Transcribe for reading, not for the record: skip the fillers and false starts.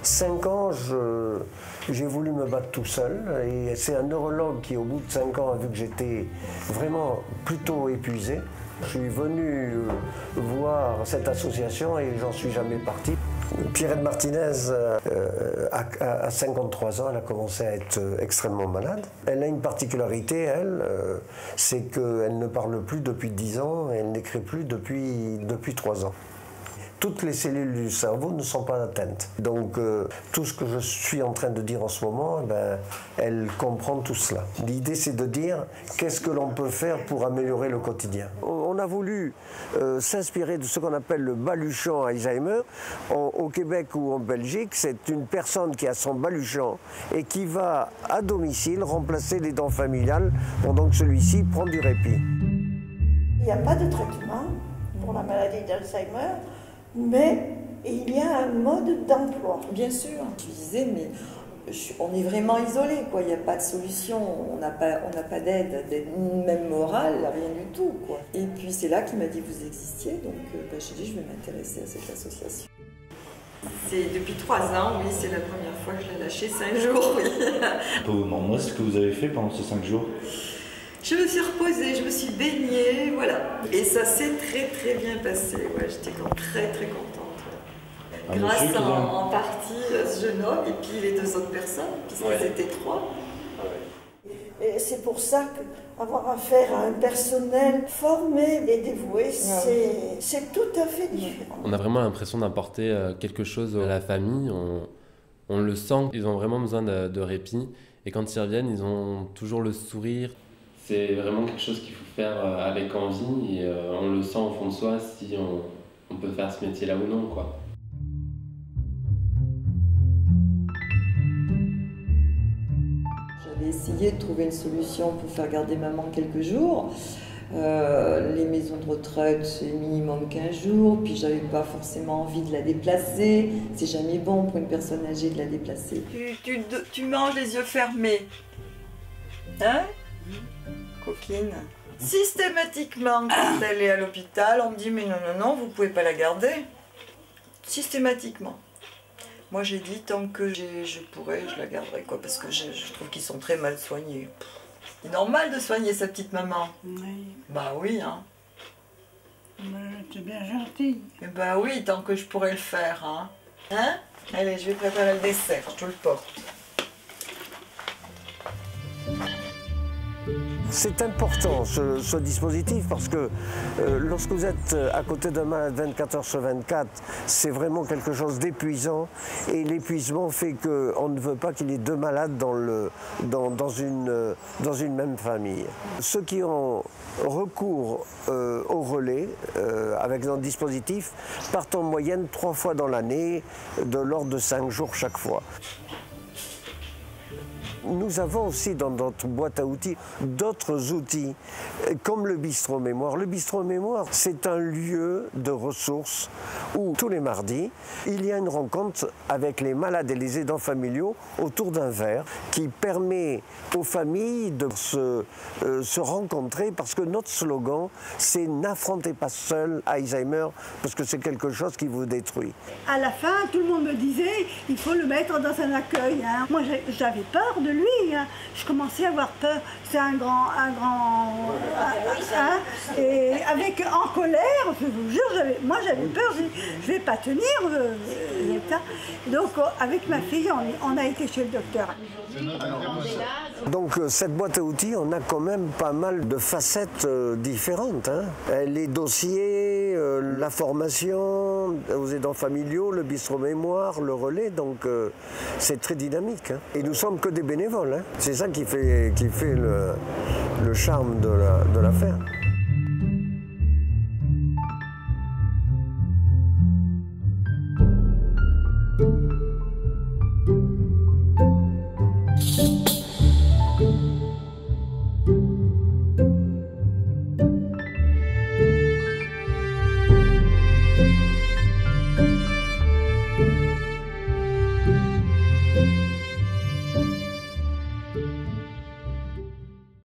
5 ans, j'ai voulu me battre tout seul et c'est un neurologue qui, au bout de 5 ans, a vu que j'étais vraiment plutôt épuisé. Je suis venu voir cette association et j'en suis jamais parti. Pierrette Martinez, à 53 ans, elle a commencé à être extrêmement malade. Elle a une particularité, elle, c'est qu'elle ne parle plus depuis 10 ans et elle n'écrit plus depuis 3 ans. Toutes les cellules du cerveau ne sont pas atteintes. Donc tout ce que je suis en train de dire en ce moment, elle comprend tout cela. L'idée, c'est de dire qu'est-ce que l'on peut faire pour améliorer le quotidien. On a voulu s'inspirer de ce qu'on appelle le baluchon Alzheimer. Au Québec ou en Belgique, c'est une personne qui a son baluchon et qui va à domicile remplacer les dents familiales pendant que celui-ci prend du répit. Il n'y a pas de traitement pour la maladie d'Alzheimer. Mais il y a un mode d'emploi. Bien sûr, je disais, mais on est vraiment isolé, quoi. Il n'y a pas de solution, on n'a pas d'aide, même morale, rien du tout, quoi. Et puis c'est là qu'il m'a dit vous existiez, donc j'ai dit je vais m'intéresser à cette association. C'est depuis 3 ans, oui, c'est la première fois que je l'ai lâché, 5 jours, oui. On peut vous demander ce que vous avez fait pendant ces 5 jours? Je me suis reposée, je me suis baignée, voilà. Et ça s'est très bien passé, ouais, j'étais très contente. Ouais. Grâce en partie à ce jeune homme et puis les 2 autres personnes, puisqu'ils étaient 3. Et c'est pour ça qu'avoir affaire à un personnel formé et dévoué, c'est tout à fait différent. On a vraiment l'impression d'apporter quelque chose à la famille, on le sent, ils ont vraiment besoin de répit. Et quand ils reviennent, ils ont toujours le sourire. C'est vraiment quelque chose qu'il faut faire avec envie et on le sent au fond de soi si on peut faire ce métier-là ou non, quoi. J'avais essayé de trouver une solution pour faire garder maman quelques jours. Les maisons de retraite, c'est minimum 15 jours, puis j'avais pas forcément envie de la déplacer. C'est jamais bon pour une personne âgée de la déplacer. Tu manges les yeux fermés, hein? Coquine. Systématiquement, quand elle est à l'hôpital, on me dit mais non, vous pouvez pas la garder. Systématiquement. Moi j'ai dit tant que je pourrais, je la garderai, quoi, parce que je trouve qu'ils sont très mal soignés. C'est normal de soigner sa petite maman. Oui. Bah oui, hein. C'est bien gentil. Et bah oui, tant que je pourrais le faire, hein. Hein? Allez, je vais préparer le dessert, je te le porte. C'est important ce dispositif parce que lorsque vous êtes à côté d'un malade 24 heures sur 24, c'est vraiment quelque chose d'épuisant et l'épuisement fait qu'on ne veut pas qu'il y ait 2 malades dans une même famille. Ceux qui ont recours au relais avec un dispositif partent en moyenne 3 fois dans l'année de l'ordre de 5 jours chaque fois. Nous avons aussi dans notre boîte à outils d'autres outils, comme le bistrot mémoire. Le bistrot mémoire, c'est un lieu de ressources où, tous les mardis, il y a une rencontre avec les malades et les aidants familiaux autour d'un verre qui permet aux familles de se rencontrer parce que notre slogan, c'est « N'affrontez pas seul Alzheimer » parce que c'est quelque chose qui vous détruit. À la fin, tout le monde me disait il faut le mettre dans un accueil. Hein. Moi, j'avais peur de lui. Hein. Je commençais à avoir peur. C'est un grand et en colère, je vous jure, moi j'avais peur. Je vais pas tenir. Donc, avec ma fille, on a été chez le docteur. Donc cette boîte à outils, on a quand même pas mal de facettes différentes. Hein. Les dossiers, la formation aux aidants familiaux, le bistrot mémoire, le relais, donc c'est très dynamique. Hein. Et nous sommes que des bénévoles. Hein. C'est ça qui fait le charme de l'affaire.